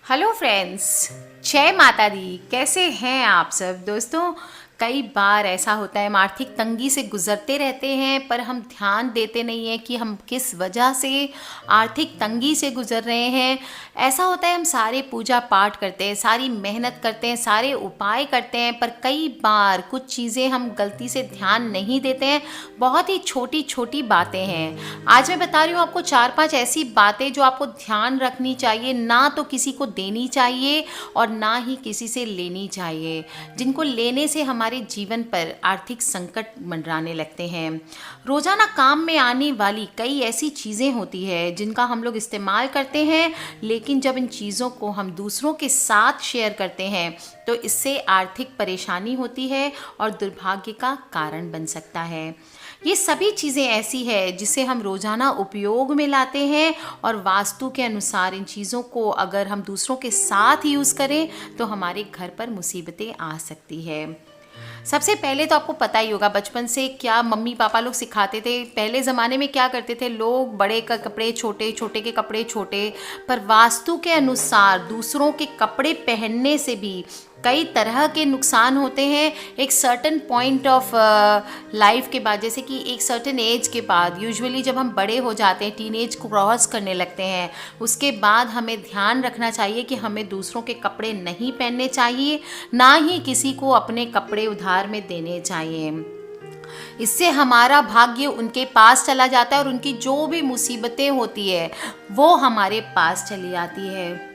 Hello friends, जय माता दी। कैसे हैं आप सब दोस्तों? कई बार ऐसा होता है हम आर्थिक तंगी से गुजरते रहते हैं, पर हम ध्यान देते नहीं हैं कि हम किस वजह से आर्थिक तंगी से गुजर रहे हैं। ऐसा होता है हम सारे पूजा पाठ करते हैं, सारी मेहनत करते हैं, सारे उपाय करते हैं, पर कई बार कुछ चीज़ें हम गलती से ध्यान नहीं देते हैं। बहुत ही छोटी छोटी बातें हैं। आज मैं बता रही हूँ आपको 4-5 ऐसी बातें जो आपको ध्यान रखनी चाहिए, ना तो किसी को देनी चाहिए और ना ही किसी से लेनी चाहिए, जिनको लेने से हमारे जीवन पर आर्थिक संकट मंडराने लगते हैं। रोजाना काम में आने वाली कई ऐसी चीज़ें होती है जिनका हम लोग इस्तेमाल करते हैं, लेकिन जब इन चीज़ों को हम दूसरों के साथ शेयर करते हैं तो इससे आर्थिक परेशानी होती है और दुर्भाग्य का कारण बन सकता है। ये सभी चीज़ें ऐसी है जिसे हम रोज़ाना उपयोग में लाते हैं और वास्तु के अनुसार इन चीज़ों को अगर हम दूसरों के साथ यूज़ करें तो हमारे घर पर मुसीबतें आ सकती है। सबसे पहले तो आपको पता ही होगा बचपन से क्या मम्मी पापा लोग सिखाते थे। पहले ज़माने में क्या करते थे लोग, बड़े का कपड़े छोटे, छोटे के कपड़े छोटे, पर वास्तु के अनुसार दूसरों के कपड़े पहनने से भी कई तरह के नुकसान होते हैं। एक सर्टेन पॉइंट ऑफ लाइफ के बाद, जैसे कि एक सर्टेन एज के बाद, यूजुअली जब हम बड़े हो जाते हैं, टीनेज क्रॉस करने लगते हैं, उसके बाद हमें ध्यान रखना चाहिए कि हमें दूसरों के कपड़े नहीं पहनने चाहिए, ना ही किसी को अपने कपड़े उधार में देने चाहिए। इससे हमारा भाग्य उनके पास चला जाता है और उनकी जो भी मुसीबतें होती है वो हमारे पास चली आती है।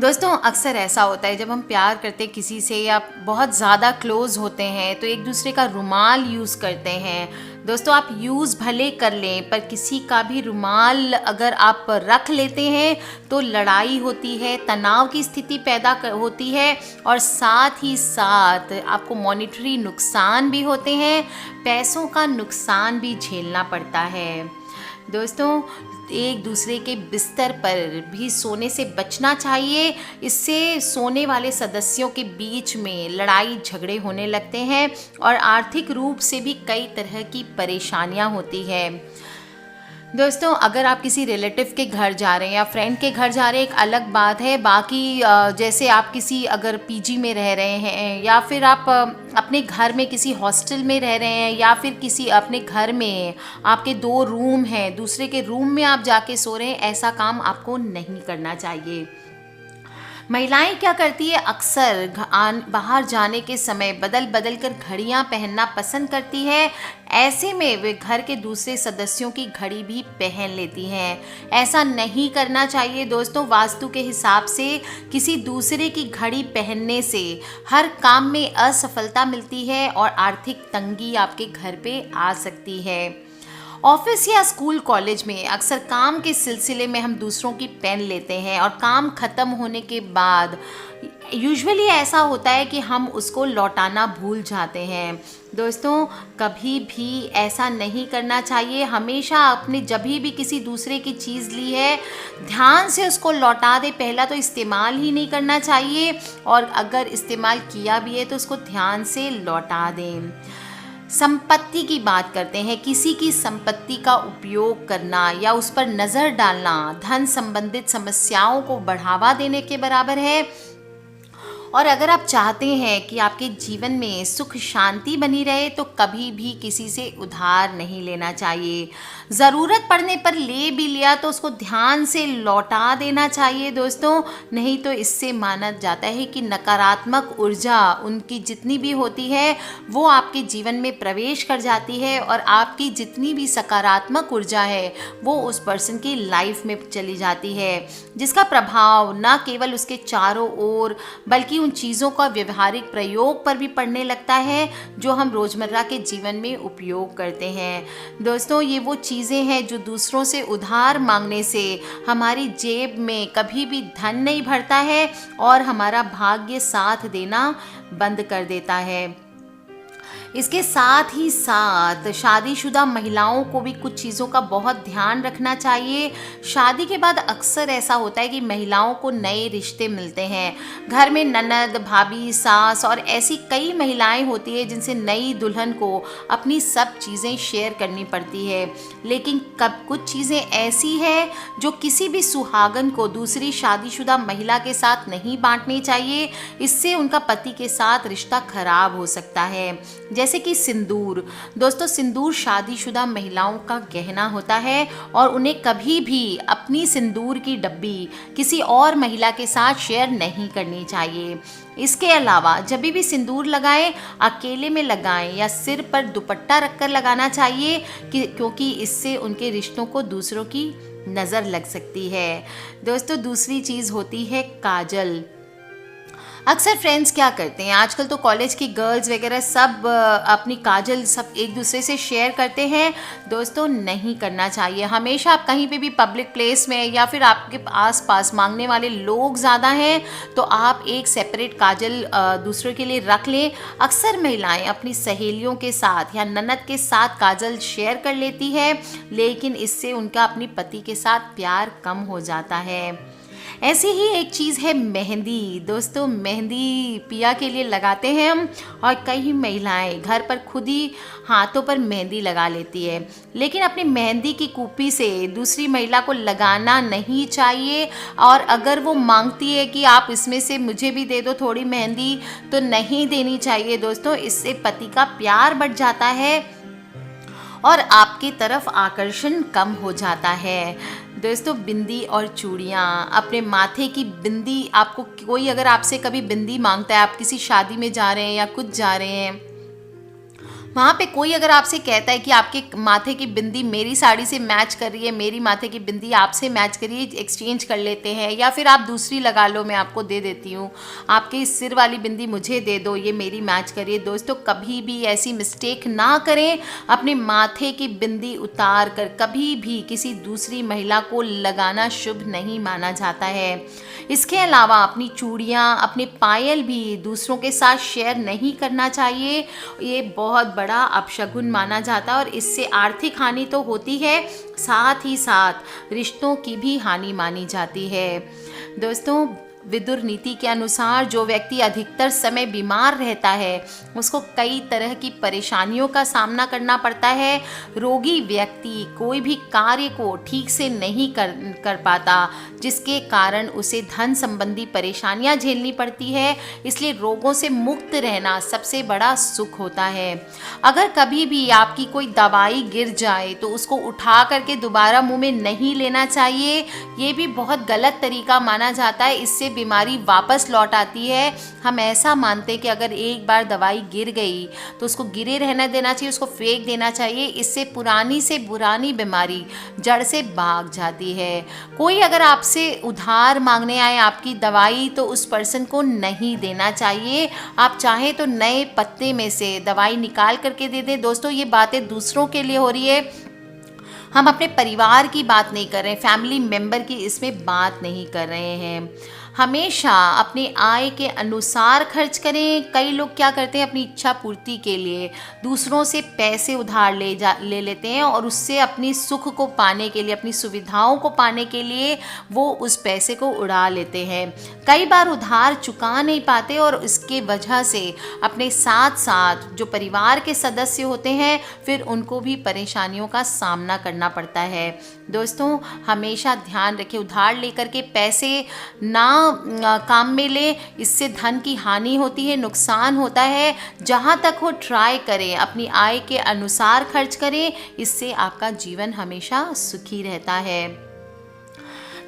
दोस्तों, अक्सर ऐसा होता है जब हम प्यार करते हैं किसी से या बहुत ज़्यादा क्लोज होते हैं तो एक दूसरे का रुमाल यूज़ करते हैं। दोस्तों, आप यूज़ भले कर लें, पर किसी का भी रुमाल अगर आप रख लेते हैं तो लड़ाई होती है, तनाव की स्थिति पैदा होती है और साथ ही साथ आपको मॉनेटरी नुकसान भी होते हैं, पैसों का नुकसान भी झेलना पड़ता है। दोस्तों, एक दूसरे के बिस्तर पर भी सोने से बचना चाहिए। इससे सोने वाले सदस्यों के बीच में लड़ाई झगड़े होने लगते हैं और आर्थिक रूप से भी कई तरह की परेशानियां होती हैं। दोस्तों, अगर आप किसी रिलेटिव के घर जा रहे हैं या फ्रेंड के घर जा रहे हैं एक अलग बात है। बाकी जैसे आप किसी अगर पीजी में रह रहे हैं या फिर आप अपने घर में किसी हॉस्टल में रह रहे हैं या फिर किसी अपने घर में आपके 2 रूम हैं, दूसरे के रूम में आप जाके सो रहे हैं, ऐसा काम आपको नहीं करना चाहिए। महिलाएं क्या करती है, अक्सर बाहर जाने के समय बदल बदल कर घड़ियां पहनना पसंद करती है। ऐसे में वे घर के दूसरे सदस्यों की घड़ी भी पहन लेती हैं। ऐसा नहीं करना चाहिए दोस्तों। वास्तु के हिसाब से किसी दूसरे की घड़ी पहनने से हर काम में असफलता मिलती है और आर्थिक तंगी आपके घर पे आ सकती है। ऑफिस या स्कूल कॉलेज में अक्सर काम के सिलसिले में हम दूसरों की पेन लेते हैं और काम ख़त्म होने के बाद यूजुअली ऐसा होता है कि हम उसको लौटाना भूल जाते हैं। दोस्तों, कभी भी ऐसा नहीं करना चाहिए। हमेशा अपने जब भी किसी दूसरे की चीज़ ली है ध्यान से उसको लौटा दे। पहला तो इस्तेमाल ही नहीं करना चाहिए और अगर इस्तेमाल किया भी है तो उसको ध्यान से लौटा दें। संपत्ति की बात करते हैं। किसी की संपत्ति का उपयोग करना या उस पर नज़र डालना धन संबंधित समस्याओं को बढ़ावा देने के बराबर है। और अगर आप चाहते हैं कि आपके जीवन में सुख शांति बनी रहे तो कभी भी किसी से उधार नहीं लेना चाहिए। ज़रूरत पड़ने पर ले भी लिया तो उसको ध्यान से लौटा देना चाहिए दोस्तों। नहीं तो इससे माना जाता है कि नकारात्मक ऊर्जा उनकी जितनी भी होती है वो आपके जीवन में प्रवेश कर जाती है और आपकी जितनी भी सकारात्मक ऊर्जा है वो उस पर्सन की लाइफ में चली जाती है, जिसका प्रभाव न केवल उसके चारों ओर बल्कि उन चीज़ों का व्यवहारिक प्रयोग पर भी पड़ने लगता है जो हम रोज़मर्रा के जीवन में उपयोग करते हैं। दोस्तों, ये वो चीज़ें हैं जो दूसरों से उधार मांगने से हमारी जेब में कभी भी धन नहीं भरता है और हमारा भाग्य साथ देना बंद कर देता है। इसके साथ ही साथ शादीशुदा महिलाओं को भी कुछ चीज़ों का बहुत ध्यान रखना चाहिए। शादी के बाद अक्सर ऐसा होता है कि महिलाओं को नए रिश्ते मिलते हैं। घर में ननद, भाभी, सास और ऐसी कई महिलाएं होती है जिनसे नई दुल्हन को अपनी सब चीज़ें शेयर करनी पड़ती है। लेकिन कब कुछ चीज़ें ऐसी है जो किसी भी सुहागन को दूसरी शादीशुदा महिला के साथ नहीं बांटनी चाहिए। इससे उनका पति के साथ रिश्ता खराब हो सकता है। जैसे कि सिंदूर। दोस्तों, सिंदूर शादीशुदा महिलाओं का गहना होता है और उन्हें कभी भी अपनी सिंदूर की डब्बी किसी और महिला के साथ शेयर नहीं करनी चाहिए। इसके अलावा जब भी सिंदूर लगाएं, अकेले में लगाएं या सिर पर दुपट्टा रखकर लगाना चाहिए क्योंकि इससे उनके रिश्तों को दूसरों की नज़र लग सकती है। दोस्तों, दूसरी चीज़ होती है काजल। अक्सर फ्रेंड्स क्या करते हैं, आजकल तो कॉलेज की गर्ल्स वगैरह सब अपनी काजल सब एक दूसरे से शेयर करते हैं। दोस्तों, नहीं करना चाहिए। हमेशा आप कहीं पे भी पब्लिक प्लेस में या फिर आपके आसपास मांगने वाले लोग ज़्यादा हैं तो आप एक सेपरेट काजल दूसरों के लिए रख लें। अक्सर महिलाएं अपनी सहेलियों के साथ या ननद के साथ काजल शेयर कर लेती है, लेकिन इससे उनका अपनी पति के साथ प्यार कम हो जाता है। ऐसी ही एक चीज़ है मेहंदी। दोस्तों, मेहंदी पिया के लिए लगाते हैं हम और कई महिलाएं घर पर खुद ही हाथों पर मेहंदी लगा लेती है, लेकिन अपनी मेहंदी की कुप्पी से दूसरी महिला को लगाना नहीं चाहिए। और अगर वो मांगती है कि आप इसमें से मुझे भी दे दो थोड़ी मेहंदी, तो नहीं देनी चाहिए। दोस्तों, इससे पति का प्यार बढ़ जाता है और आपकी तरफ आकर्षण कम हो जाता है। दोस्तों, बिंदी और चूड़ियाँ, अपने माथे की बिंदी, आपको कोई अगर आपसे कभी बिंदी मांगता है, आप किसी शादी में जा रहे हैं या कुछ जा रहे हैं, वहाँ पे कोई अगर आपसे कहता है कि आपके माथे की बिंदी मेरी साड़ी से मैच कर रही है, मेरी माथे की बिंदी आपसे मैच कर रही है, एक्सचेंज कर लेते हैं, या फिर आप दूसरी लगा लो, मैं आपको दे देती हूँ, आपके सिर वाली बिंदी मुझे दे दो, ये मेरी मैच करिए। दोस्तों, कभी भी ऐसी मिस्टेक ना करें। अपने माथे की बिंदी उतार कर कभी भी किसी दूसरी महिला को लगाना शुभ नहीं माना जाता है। इसके अलावा अपनी चूड़ियाँ, अपने पायल भी दूसरों के साथ शेयर नहीं करना चाहिए। ये बहुत बड़ा अपशगुन माना जाता है और इससे आर्थिक हानि तो होती है, साथ ही साथ रिश्तों की भी हानि मानी जाती है। दोस्तों, विदुर नीति के अनुसार जो व्यक्ति अधिकतर समय बीमार रहता है उसको कई तरह की परेशानियों का सामना करना पड़ता है। रोगी व्यक्ति कोई भी कार्य को ठीक से नहीं कर पाता, जिसके कारण उसे धन संबंधी परेशानियां झेलनी पड़ती है। इसलिए रोगों से मुक्त रहना सबसे बड़ा सुख होता है। अगर कभी भी आपकी कोई दवाई गिर जाए तो उसको उठा करके दोबारा मुंह में नहीं लेना चाहिए। ये भी बहुत गलत तरीका माना जाता है, इससे बीमारी वापस लौट आती है। हम ऐसा मानते हैं कि अगर एक बार दवाई गिर गई तो उसको गिरे रहना देना चाहिए, उसको फेंक देना चाहिए। इससे पुरानी से पुरानी बीमारी जड़ से भाग जाती है। कोई अगर आपसे उधार मांगने आए आपकी दवाई तो उस पर्सन को नहीं देना चाहिए। आप चाहें तो नए पत्ते में से दवाई निकाल करके दे दें। दोस्तों, ये बातें दूसरों के लिए हो रही है, हम अपने परिवार की बात नहीं कर रहे हैं, फैमिली मेंबर की इसमें बात नहीं कर रहे हैं। हमेशा अपनी आय के अनुसार खर्च करें। कई लोग क्या करते हैं, अपनी इच्छा पूर्ति के लिए दूसरों से पैसे उधार ले लेते हैं और उससे अपनी सुख को पाने के लिए, अपनी सुविधाओं को पाने के लिए वो उस पैसे को उड़ा लेते हैं। कई बार उधार चुका नहीं पाते और इसके वजह से अपने साथ साथ जो परिवार के सदस्य होते हैं फिर उनको भी परेशानियों का सामना करना पड़ता है। दोस्तों, हमेशा ध्यान रखें, उधार लेकर के पैसे ना काम में ले, इससे धन की हानि होती है, नुकसान होता है। जहाँ तक हो ट्राई करें, अपनी आय के अनुसार खर्च करें, इससे आपका जीवन हमेशा सुखी रहता है।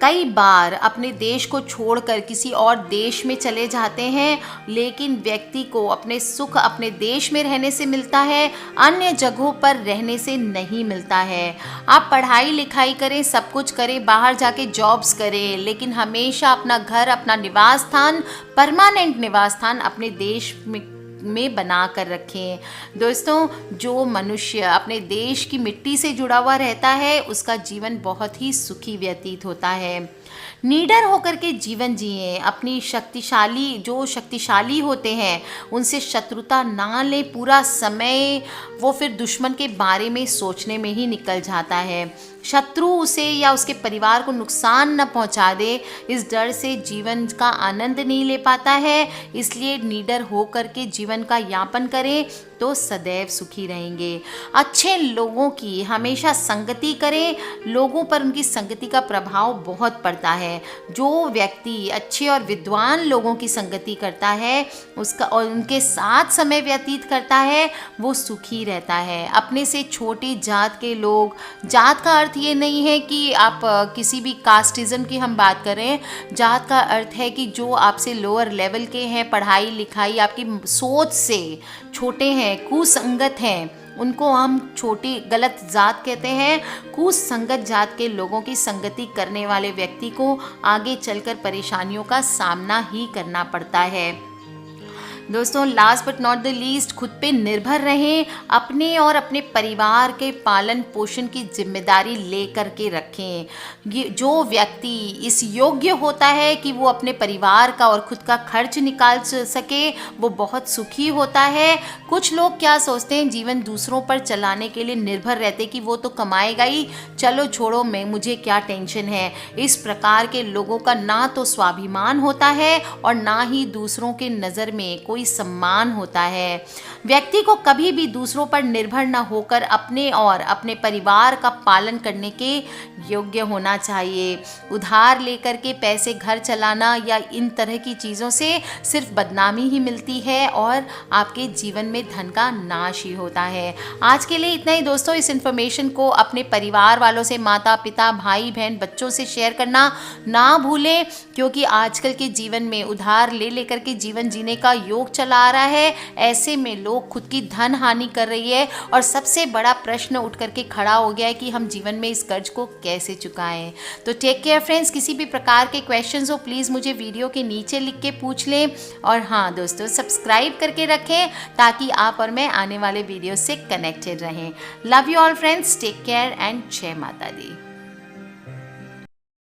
कई बार अपने देश को छोड़कर किसी और देश में चले जाते हैं, लेकिन व्यक्ति को अपने सुख अपने देश में रहने से मिलता है, अन्य जगहों पर रहने से नहीं मिलता है। आप पढ़ाई लिखाई करें, सब कुछ करें, बाहर जाके जॉब्स करें, लेकिन हमेशा अपना घर, अपना निवास स्थान, परमानेंट निवास स्थान अपने देश में बना कर रखें। दोस्तों, जो मनुष्य अपने देश की मिट्टी से जुड़ा हुआ रहता है उसका जीवन बहुत ही सुखी व्यतीत होता है। निडर होकर के जीवन जिए, अपनी जो शक्तिशाली होते हैं उनसे शत्रुता ना लें। पूरा समय वो फिर दुश्मन के बारे में सोचने में ही निकल जाता है। शत्रु उसे या उसके परिवार को नुकसान न पहुंचा दे, इस डर से जीवन का आनंद नहीं ले पाता है। इसलिए निडर होकर के जीवन का यापन करें तो सदैव सुखी रहेंगे। अच्छे लोगों की हमेशा संगति करें, लोगों पर उनकी संगति का प्रभाव बहुत पड़ता है। जो व्यक्ति अच्छे और विद्वान लोगों की संगति करता है उसका और उनके साथ समय व्यतीत करता है वो सुखी रहता है। अपने से छोटी जात के लोग, जात का अर्थ ये नहीं है कि आप किसी भी कास्टिज्म की हम बात करें, जात का अर्थ है कि जो आपसे लोअर लेवल के हैं, पढ़ाई लिखाई आपकी सोच से छोटे हैं, कुसंगत हैं, उनको हम छोटी गलत जात कहते हैं। कुसंगत जात के लोगों की संगति करने वाले व्यक्ति को आगे चलकर परेशानियों का सामना ही करना पड़ता है। दोस्तों, last but not the least, खुद पे निर्भर रहें। अपने और अपने परिवार के पालन पोषण की जिम्मेदारी लेकर के रखें। ये जो व्यक्ति इस योग्य होता है कि वो अपने परिवार का और खुद का खर्च निकाल सके, वो बहुत सुखी होता है। कुछ लोग क्या सोचते हैं, जीवन दूसरों पर चलाने के लिए निर्भर रहते कि वो तो कमाएगा ही, चलो छोड़ो, मुझे क्या टेंशन है। इस प्रकार के लोगों का ना तो स्वाभिमान होता है और ना ही दूसरों के नज़र में कोई सम्मान होता है। व्यक्ति को कभी भी दूसरों पर निर्भर न होकर अपने और अपने परिवार का पालन करने के योग्य होना चाहिए। उधार लेकर के पैसे घर चलाना या इन तरह की चीज़ों से सिर्फ बदनामी ही मिलती है और आपके जीवन में धन का नाश ही होता है। आज के लिए इतना ही दोस्तों। इस इन्फॉर्मेशन को अपने परिवार वालों से, माता पिता, भाई बहन, बच्चों से शेयर करना ना भूलें, क्योंकि आजकल के जीवन में उधार ले लेकर के जीवन जीने का योग चला आ रहा है। ऐसे में लोग खुद की धन हानि कर रही है और सबसे बड़ा प्रश्न उठ करके खड़ा हो गया है कि हम जीवन में इस कर्ज को कैसे चुकाएं। तो टेक केयर फ्रेंड्स। किसी भी प्रकार के क्वेश्चंस हो प्लीज़ मुझे वीडियो के नीचे लिख के पूछ लें। और हाँ दोस्तों, सब्सक्राइब करके रखें ताकि आप और मैं आने वाले वीडियो से कनेक्टेड रहें। Love you all friends, take care and जय माता दी।